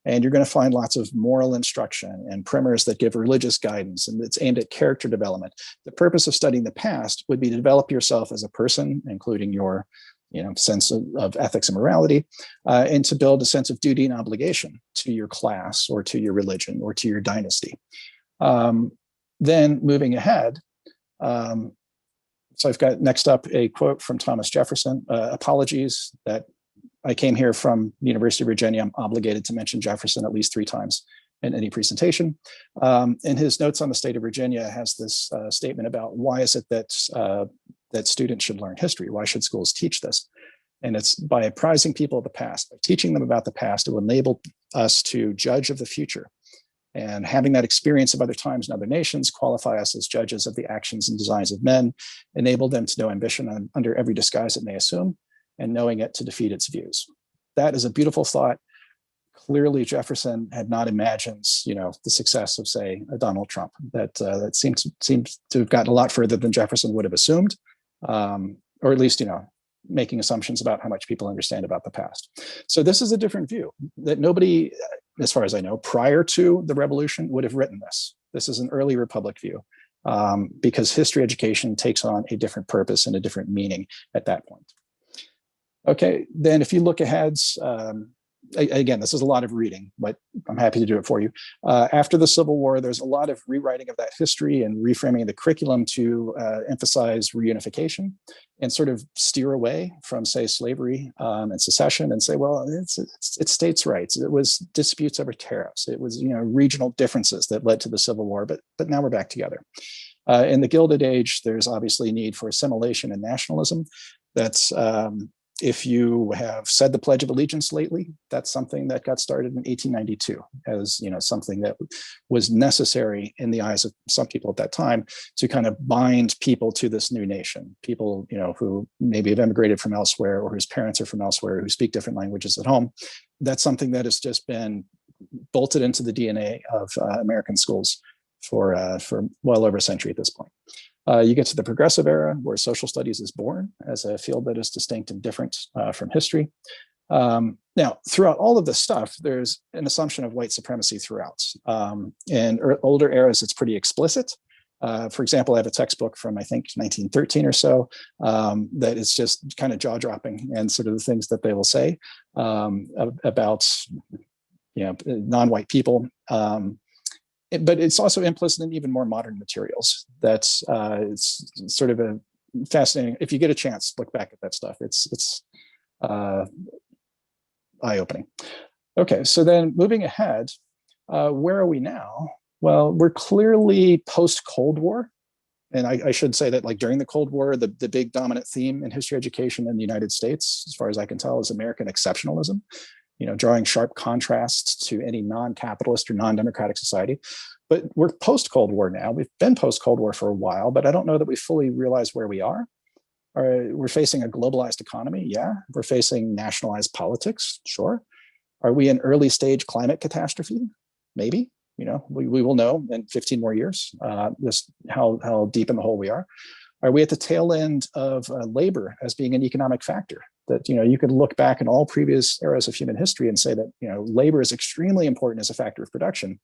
Speaker 5: and you're going to find lots of moral instruction and primers that give religious guidance, and it's aimed at character development. The purpose of studying the past would be to develop yourself as a person, including your sense of ethics and morality, and to build a sense of duty and obligation to your class or to your religion or to your dynasty. Then moving ahead, so I've got next up a quote from Thomas Jefferson. Apologies that I came here from the University of Virginia. I'm obligated to mention Jefferson at least 3 times in any presentation. In his notes on the state of Virginia has this statement about why is it that students should learn history? Why should schools teach this? And it's by apprising people of the past, by teaching them about the past, it will enable us to judge of the future. And having that experience of other times and other nations qualify us as judges of the actions and designs of men, enable them to know ambition under every disguise it may assume, and knowing it to defeat its views. That is a beautiful thought. Clearly, Jefferson had not imagined, the success of, say, a Donald Trump. That seems to have gotten a lot further than Jefferson would have assumed, or at least, making assumptions about how much people understand about the past. So this is a different view that nobody, as far as I know, prior to the revolution would have written this. This is an early Republic view, because history education takes on a different purpose and a different meaning at that point. Okay, then if you look ahead, again, this is a lot of reading, but I'm happy to do it for you. After the Civil War, there's a lot of rewriting of that history and reframing the curriculum to emphasize reunification and sort of steer away from, say, slavery and secession, and say, well, it's states' rights. It was disputes over tariffs. It was regional differences that led to the Civil War, but now we're back together. In the Gilded Age, there's obviously a need for assimilation and nationalism. That's If you have said the Pledge of Allegiance lately, that's something that got started in 1892 as, something that was necessary in the eyes of some people at that time to kind of bind people to this new nation. People, who maybe have emigrated from elsewhere or whose parents are from elsewhere, who speak different languages at home. That's something that has just been bolted into the DNA of American schools for well over a century at this point. You get to the progressive era, where social studies is born as a field that is distinct and different from history. Now, throughout all of this stuff, there's an assumption of white supremacy throughout. In older eras, it's pretty explicit. For example, I have a textbook from, I think, 1913 or so, that is just kind of jaw-dropping, and sort of the things that they will say about non-white people. But it's also implicit in even more modern materials. That's it's sort of a fascinating. If you get a chance, look back at that stuff. It's eye-opening. Okay, so then moving ahead, where are we now? Well, we're clearly post-Cold War. And I should say that, like, during the Cold War, the big dominant theme in history education in the United States, as far as I can tell, is American exceptionalism. Drawing sharp contrasts to any non-capitalist or non-democratic society. But we're post-Cold War now. We've been post-Cold War for a while, but I don't know that we fully realize where we are. We're facing a globalized economy, yeah. We're facing nationalized politics, sure. Are we in early stage climate catastrophe? Maybe. We will know in 15 more years just how deep in the hole we are. Are we at the tail end of labor as being an economic factor? That, you could look back in all previous eras of human history and say that, labor is extremely important as a factor of production.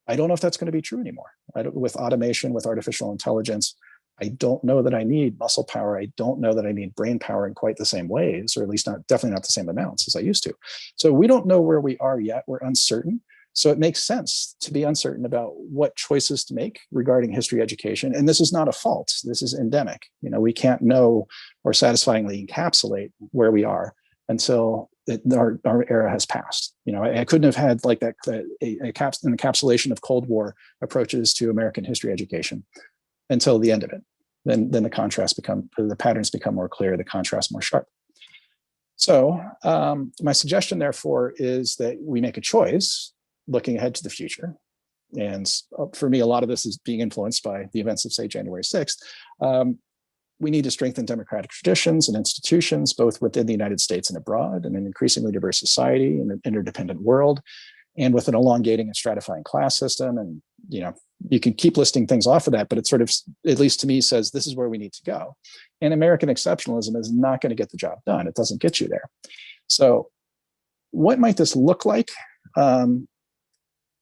Speaker 5: I don't know if that's going to be true anymore. With automation, with artificial intelligence, I don't know that I need muscle power. I don't know that I need brain power in quite the same ways, or at least definitely not the same amounts as I used to. So we don't know where we are yet. We're uncertain. So it makes sense to be uncertain about what choices to make regarding history education. And this is not a fault. This is endemic. We can't know or satisfyingly encapsulate where we are until our era has passed. I couldn't have had like that an encapsulation of Cold War approaches to American history education until the end of it. Then the patterns become more clear, the contrast more sharp. So my suggestion, therefore, is that we make a choice looking ahead to the future. And for me, a lot of this is being influenced by the events of, say, January 6th. We need to strengthen democratic traditions and institutions, both within the United States and abroad, in an increasingly diverse society, in an interdependent world, and with an elongating and stratifying class system. And, you can keep listing things off of that, but it sort of, at least to me, says this is where we need to go. And American exceptionalism is not going to get the job done. It doesn't get you there. So what might this look like?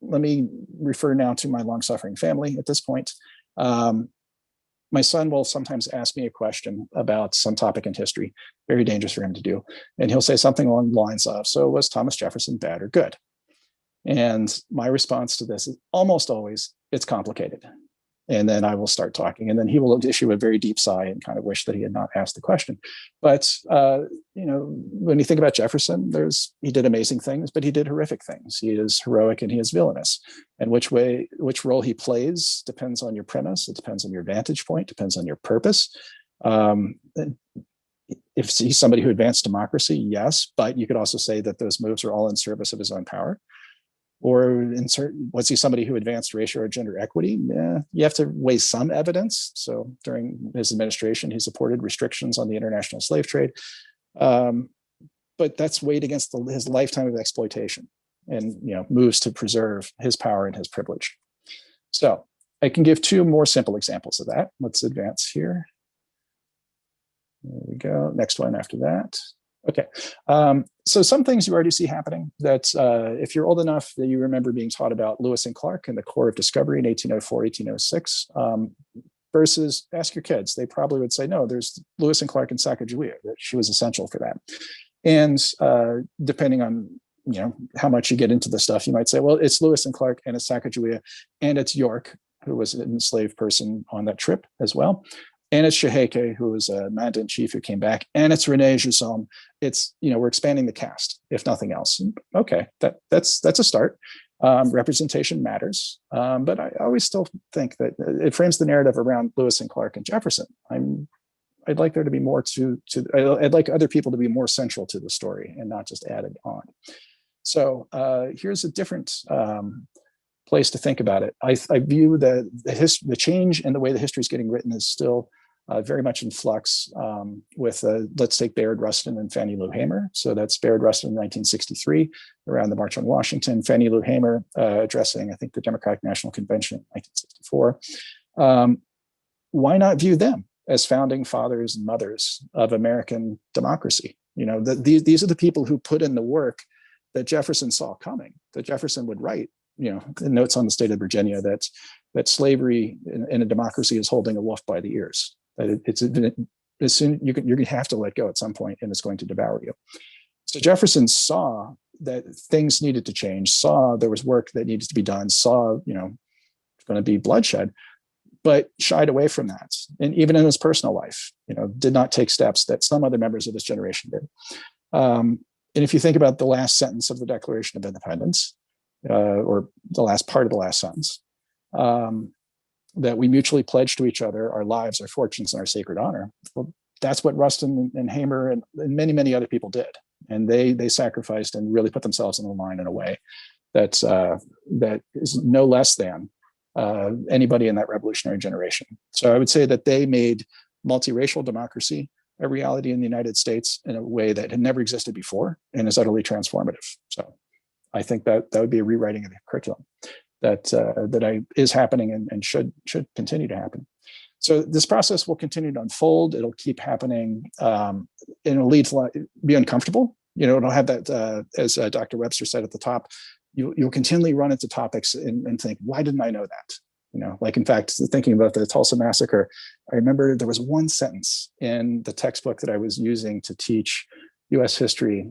Speaker 5: Let me refer now to my long-suffering family at this point. My son will sometimes ask me a question about some topic in history, very dangerous for him to do. And he'll say something along the lines of, so was Thomas Jefferson bad or good? And my response to this is almost always, it's complicated. And then I will start talking, and then he will issue a very deep sigh and kind of wish that he had not asked the question. But when you think about Jefferson, he did amazing things, but he did horrific things. He is heroic and he is villainous. And which role he plays depends on your premise. It depends on your vantage point. Depends on your purpose. If he's somebody who advanced democracy, yes, but you could also say that those moves are all in service of his own power. Or was he somebody who advanced racial or gender equity? Yeah, you have to weigh some evidence. So during his administration, he supported restrictions on the international slave trade. But that's weighed against his lifetime of exploitation and moves to preserve his power and his privilege. So I can give two more simple examples of that. Let's advance here. There we go. Next one after that. Okay, so some things you already see happening that if you're old enough that you remember being taught about Lewis and Clark and the Corps of Discovery in 1804, 1806, versus ask your kids, they probably would say, no, there's Lewis and Clark and Sacagawea, that she was essential for that. And depending on how much you get into the stuff, you might say, well, it's Lewis and Clark and it's Sacagawea and it's York, who was an enslaved person on that trip as well. And it's Sheheke, who was a Mandan chief who came back, and it's Rene Jusson. It's, we're expanding the cast, if nothing else. Okay, that's a start. Representation matters, but I always still think that it frames the narrative around Lewis and Clark and Jefferson. I'm I'd like there to be more I'd like other people to be more central to the story and not just added on. So here's a different place to think about it. I view the change in the way the history is getting written is still very much in flux with, let's take Bayard Rustin and Fannie Lou Hamer. So that's Bayard Rustin in 1963, around the March on Washington. Fannie Lou Hamer addressing, I think, the Democratic National Convention in 1964. Why not view them as founding fathers and mothers of American democracy? You know, these are the people who put in the work that Jefferson saw coming, that Jefferson would write, you know, notes on the state of Virginia that slavery in a democracy is holding a wolf by the ears. That it's as soon you're going to have to let go at some point, and it's going to devour you. So Jefferson saw that things needed to change, saw there was work that needed to be done, saw, you know, it's going to be bloodshed, but shied away from that. And even in his personal life, you know, did not take steps that some other members of his generation did. And if you think about the last sentence of the Declaration of Independence, or the last part of the last sentence, that we mutually pledge to each other our lives, our fortunes, and our sacred honor. Well, that's what Rustin and Hamer and many, many other people did. And they sacrificed and really put themselves on the line in a way that is no less than anybody in that revolutionary generation. So I would say that they made multiracial democracy a reality in the United States in a way that had never existed before and is utterly transformative. So I think that would be a rewriting of the curriculum that is happening and should continue to happen. So this process will continue to unfold. It'll keep happening. And it'll lead to be uncomfortable. You know, it'll have that, as Dr. Webster said at the top, you'll continually run into topics and think, why didn't I know that? You know, like, in fact, thinking about the Tulsa massacre, I remember there was one sentence in the textbook that I was using to teach US history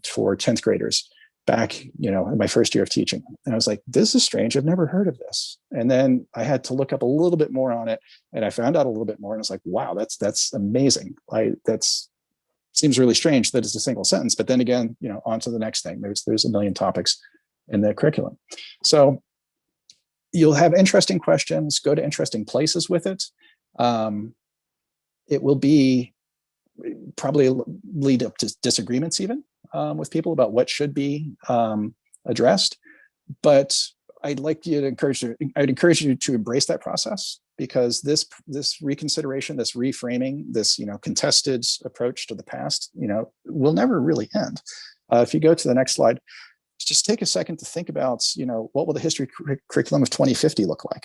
Speaker 5: for 10th graders back, you know, in my first year of teaching. And I was like, this is strange. I've never heard of this. And then I had to look up a little bit more on it, and I found out a little bit more. And I was like, wow, that's amazing. That's seems really strange that it's a single sentence. But then again, you know, on to the next thing. There's a million topics in the curriculum. So you'll have interesting questions, go to interesting places with it. It will be probably lead up to disagreements even with people about what should be addressed. But I'd encourage you to embrace that process, because this reconsideration, this reframing, this, you know, contested approach to the past, you know, will never really end. If you go to the next slide, just take a second to think about, you know, what will the history curriculum of 2050 look like?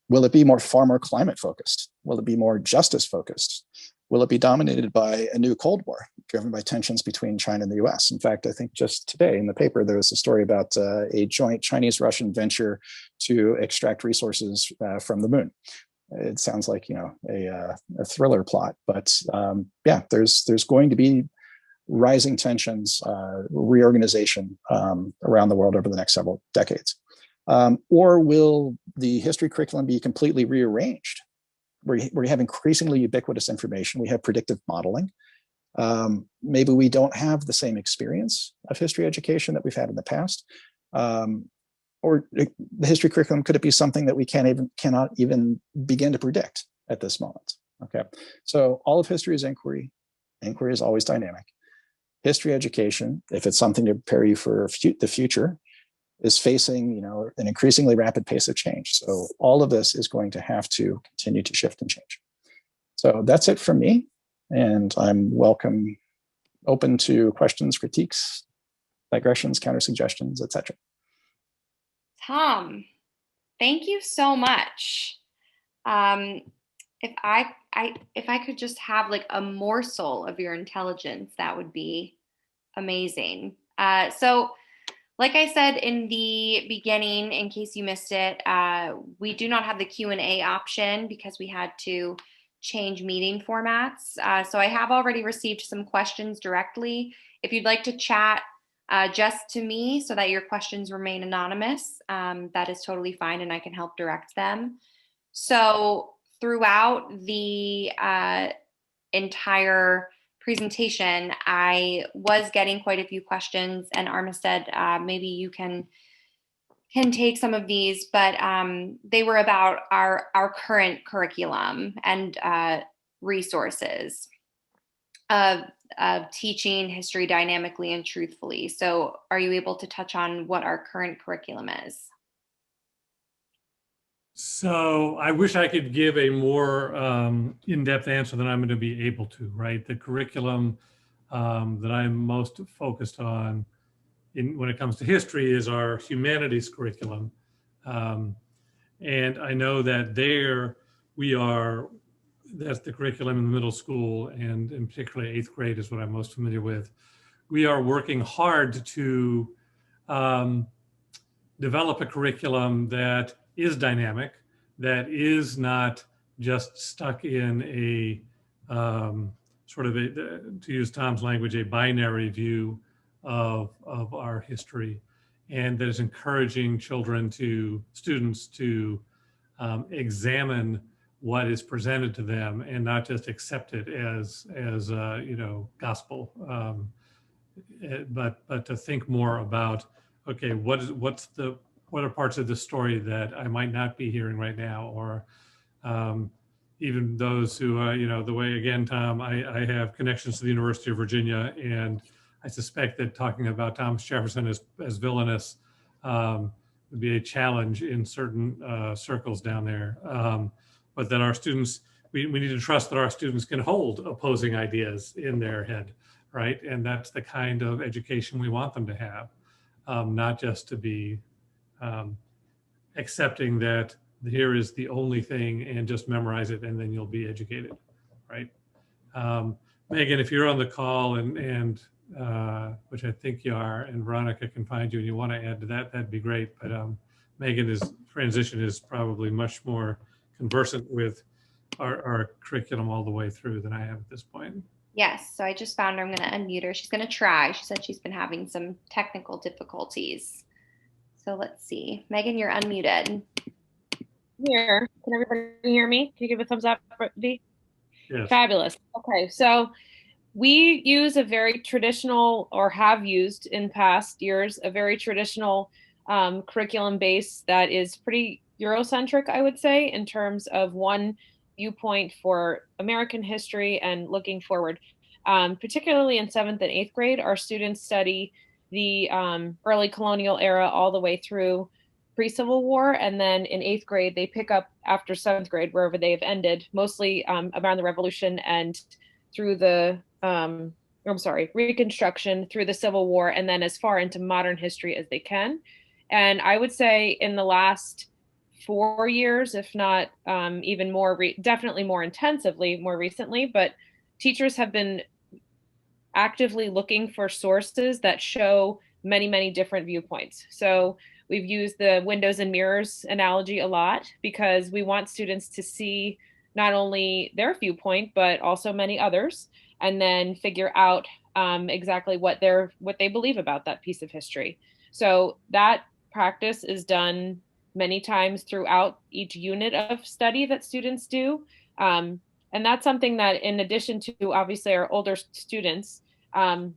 Speaker 5: Will it be far more climate focused? Will it be more justice focused? Will it be dominated by a new Cold War driven by tensions between China and the US? In fact, I think just today in the paper, there was a story about a joint Chinese-Russian venture to extract resources from the moon. It sounds like, you know, a thriller plot, but yeah, there's going to be rising tensions, reorganization around the world over the next several decades. Or will the history curriculum be completely rearranged? We have increasingly ubiquitous information. We have predictive modeling. Maybe we don't have the same experience of history education that we've had in the past. Or the history curriculum, could it be something that we cannot even begin to predict at this moment? Okay, so all of history is inquiry. Inquiry is always dynamic. History education, if it's something to prepare you for the future, is facing, you know, an increasingly rapid pace of change. So all of this is going to have to continue to shift and change. So that's it from me, and I'm open to questions, critiques, digressions, counter suggestions, etc.
Speaker 1: Tom, thank you so much. If I could just have like a morsel of your intelligence, that would be amazing. So like I said in the beginning, in case you missed it, we do not have the Q&A option because we had to change meeting formats. So I have already received some questions directly. If you'd like to chat just to me so that your questions remain anonymous, that is totally fine, and I can help direct them. So throughout the entire presentation, I was getting quite a few questions, and Armistead, maybe you can take some of these, but they were about our current curriculum and resources of teaching history dynamically and truthfully. So are you able to touch on what our current curriculum is?
Speaker 2: So I wish I could give a more in-depth answer than I'm going to be able to, right? The curriculum that I'm most focused on when it comes to history is our humanities curriculum. And I know that that's the curriculum in the middle school, and in particularly 8th grade is what I'm most familiar with. We are working hard to develop a curriculum that is dynamic, that is not just stuck in a sort of, to use Tom's language, a binary view of our history, and that is encouraging students to examine what is presented to them and not just accept it as gospel, but to think more about, okay, what are parts of the story that I might not be hearing right now, or even those who, the way, again, Tom, I have connections to the University of Virginia, and I suspect that talking about Thomas Jefferson as villainous would be a challenge in certain circles down there. But that our students, we need to trust that our students can hold opposing ideas in their head, right? And that's the kind of education we want them to have, not just to be accepting that here is the only thing and just memorize it and then you'll be educated, right? Megan, if you're on the call and which I think you are, and Veronica can find you and you want to add to that, that'd be great. But Megan's transition is probably much more conversant with our curriculum all the way through than I have at this point.
Speaker 1: Yes, so I just found her. I'm going to unmute her. She's going to try. She said she's been having some technical difficulties. So let's see. Megan, you're unmuted.
Speaker 6: Here. Can everybody hear me? Can you give a thumbs up, V?
Speaker 2: Yes.
Speaker 6: Fabulous. Okay, so we use a very traditional, or have used in past years, a very traditional curriculum base that is pretty Eurocentric, I would say, in terms of one viewpoint for American history and looking forward. Particularly in 7th and 8th grade, our students study the early colonial era all the way through pre-Civil War, and then in 8th grade they pick up after 7th grade wherever they have ended, mostly around the Revolution and through the Reconstruction, through the Civil War, and then as far into modern history as they can. And I would say in the last 4 years, if not even more, definitely more intensively more recently, but teachers have been actively looking for sources that show many, many different viewpoints. So we've used the windows and mirrors analogy a lot because we want students to see not only their viewpoint, but also many others, and then figure out exactly what they believe about that piece of history. So that practice is done many times throughout each unit of study that students do. And that's something that, in addition to obviously our older students, our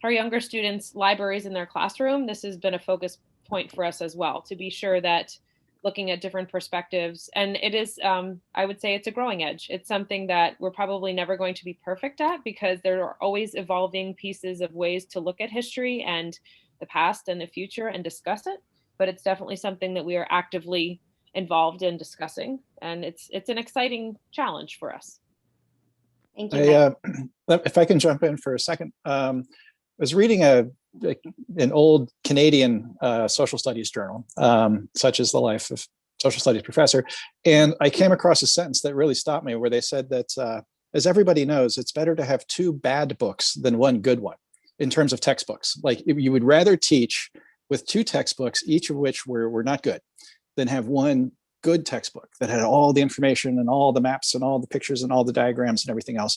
Speaker 6: younger students' libraries in their classroom, this has been a focus point for us as well, to be sure that looking at different perspectives, and it is, I would say it's a growing edge. It's something that we're probably never going to be perfect at because there are always evolving pieces of ways to look at history and the past and the future and discuss it. But it's definitely something that we are actively involved in discussing, and it's an exciting challenge for us.
Speaker 1: Thank you.
Speaker 5: If I can jump in for a second, I was reading an old Canadian social studies journal, such as The Life of Social Studies Professor, and I came across a sentence that really stopped me, where they said that, as everybody knows, it's better to have 2 bad books than 1 good one in terms of textbooks. Like, you would rather teach with 2 textbooks, each of which were not good, than have 1 good textbook that had all the information and all the maps and all the pictures and all the diagrams and everything else.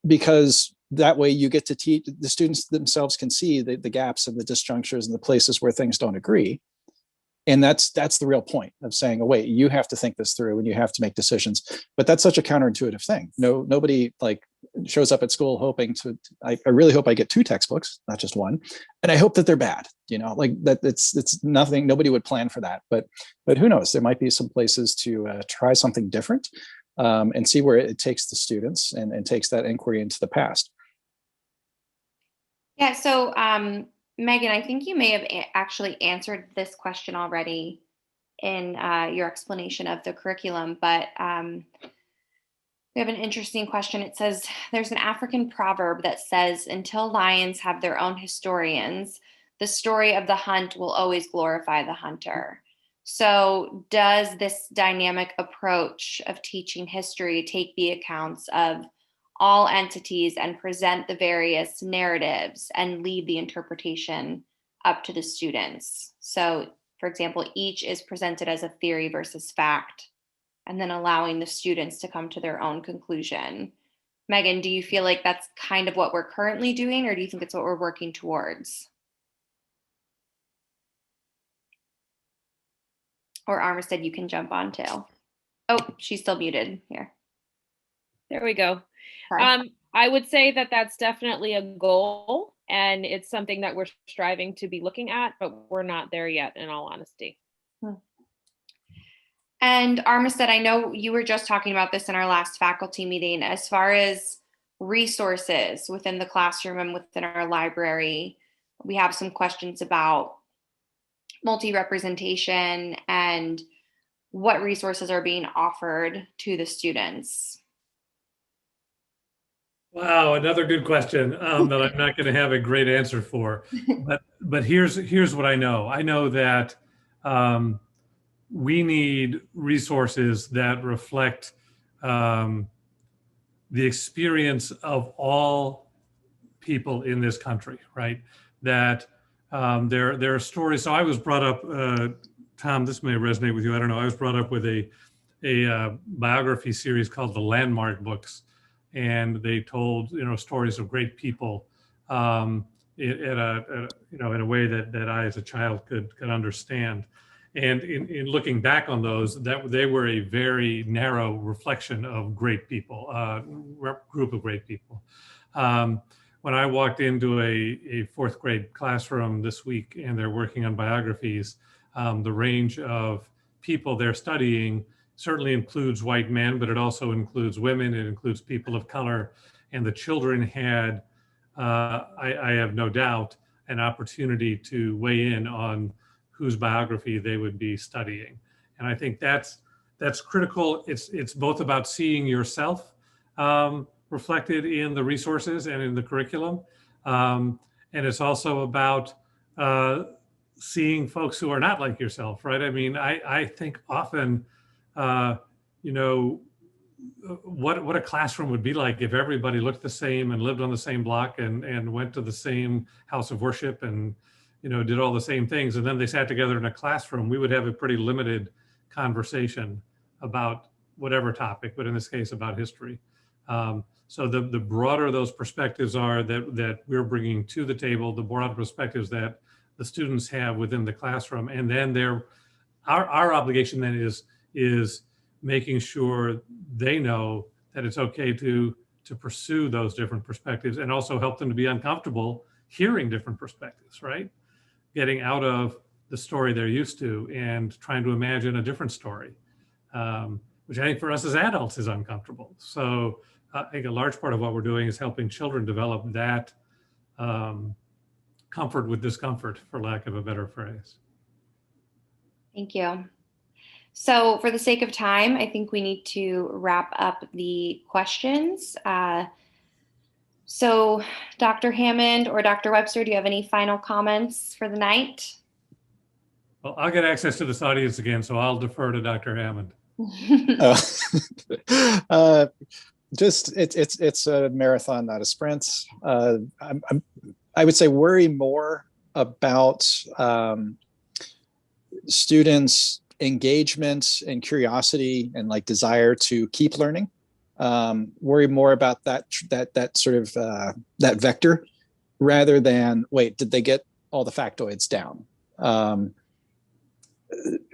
Speaker 5: Because that way you get to teach, the students themselves can see the gaps and the disjunctures and the places where things don't agree. And that's the real point of saying, oh, wait, you have to think this through and you have to make decisions. But that's such a counterintuitive thing. Nobody like shows up at school hoping to, I really hope I get 2 textbooks, not just 1. And I hope that they're bad, like that. It's nothing, nobody would plan for that. But who knows, there might be some places to try something different. and see where it takes the students and takes that inquiry into the past.
Speaker 1: Yeah, so Megan, I think you may have actually answered this question already in your explanation of the curriculum, but we have an interesting question. It says, there's an African proverb that says, until lions have their own historians, the story of the hunt will always glorify the hunter. So does this dynamic approach of teaching history take the accounts of all entities and present the various narratives and leave the interpretation up to the students? So, for example, each is presented as a theory versus fact, and then allowing the students to come to their own conclusion. Megan, do you feel like that's kind of what we're currently doing, or do you think it's what we're working towards? Or Armistead, you can jump on too. Oh, she's still muted here.
Speaker 6: There we go. I would say that that's definitely a goal, and it's something that we're striving to be looking at, but we're not there yet, in all honesty.
Speaker 1: And Armistead, I know you were just talking about this in our last faculty meeting, as far as resources within the classroom and within our library. We have some questions about multi-representation and what resources are being offered to the students.
Speaker 2: Wow, another good question that I'm not going to have a great answer for. But here's what I know. I know that we need resources that reflect the experience of all people in this country, right? That there are stories. So I was brought up, Tom, this may resonate with you. I don't know. I was brought up with a biography series called the Landmark Books, and they told stories of great people in a way that I as a child could understand. And in looking back on those, that they were a very narrow reflection of great people, group of great people. When I walked into a fourth grade classroom this week and they're working on biographies, the range of people they're studying certainly includes white men, but it also includes women, it includes people of color. And the children had, I have no doubt, an opportunity to weigh in on whose biography they would be studying. And I think that's critical. It's both about seeing yourself reflected in the resources and in the curriculum. And it's also about seeing folks who are not like yourself, right? I mean, I think often, what a classroom would be like if everybody looked the same and lived on the same block and went to the same house of worship and did all the same things, and then they sat together in a classroom. We would have a pretty limited conversation about whatever topic, but in this case about history. So the broader those perspectives are that we're bringing to the table, the broader perspectives that the students have within the classroom, and then our obligation then is making sure they know that it's okay to pursue those different perspectives and also help them to be uncomfortable hearing different perspectives, right? Getting out of the story they're used to and trying to imagine a different story, which I think for us as adults is uncomfortable. So I think a large part of what we're doing is helping children develop that comfort with discomfort, for lack of a better phrase.
Speaker 1: Thank you. So for the sake of time, I think we need to wrap up the questions. So Dr. Hammond or Dr. Webster, do you have any final comments for the night?
Speaker 2: Well, I'll get access to this audience again, so I'll defer to Dr. Hammond.
Speaker 5: It's a marathon, not a sprint. I would say worry more about students' engagement and curiosity and like desire to keep learning. Worry more about that sort of that vector rather than, wait, did they get all the factoids down?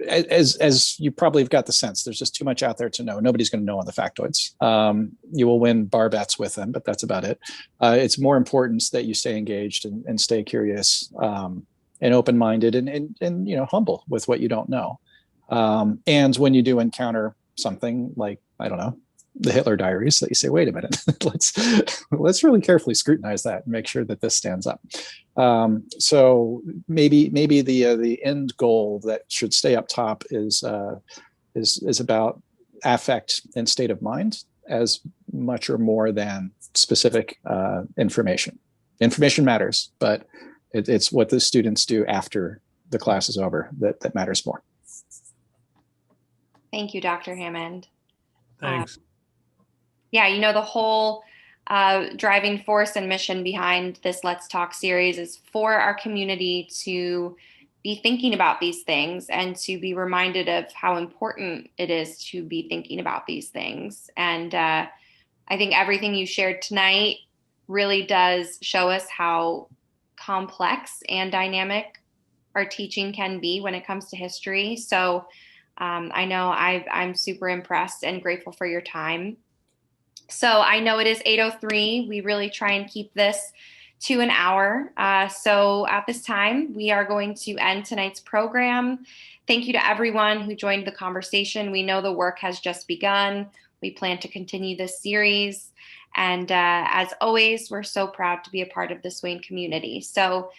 Speaker 5: As you probably have got the sense, there's just too much out there to know. Nobody's going to know on the factoids. You will win bar bets with them, but that's about it. It's more important that you stay engaged and stay curious and open-minded and humble with what you don't know. And when you do encounter something like, I don't know, the Hitler Diaries that you say, wait a minute, let's really carefully scrutinize that and make sure that this stands up. So maybe the end goal that should stay up top is about affect and state of mind as much or more than specific information. Information matters, but it's what the students do after the class is over that matters more.
Speaker 1: Thank you, Dr. Hammond.
Speaker 2: Thanks.
Speaker 1: Yeah, the whole driving force and mission behind this Let's Talk series is for our community to be thinking about these things and to be reminded of how important it is to be thinking about these things. And I think everything you shared tonight really does show us how complex and dynamic our teaching can be when it comes to history. So I know I'm super impressed and grateful for your time. So I know it is 8:03. We really try and keep this to an hour. So at this time, we are going to end tonight's program. Thank you to everyone who joined the conversation. We know the work has just begun. We plan to continue this series. And as always, we're so proud to be a part of the Swain community. So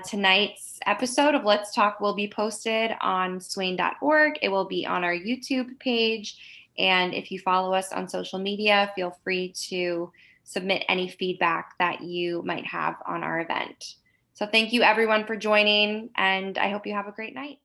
Speaker 1: tonight's episode of Let's Talk will be posted on swain.org. It will be on our YouTube page. And if you follow us on social media, feel free to submit any feedback that you might have on our event. So thank you everyone for joining, and I hope you have a great night.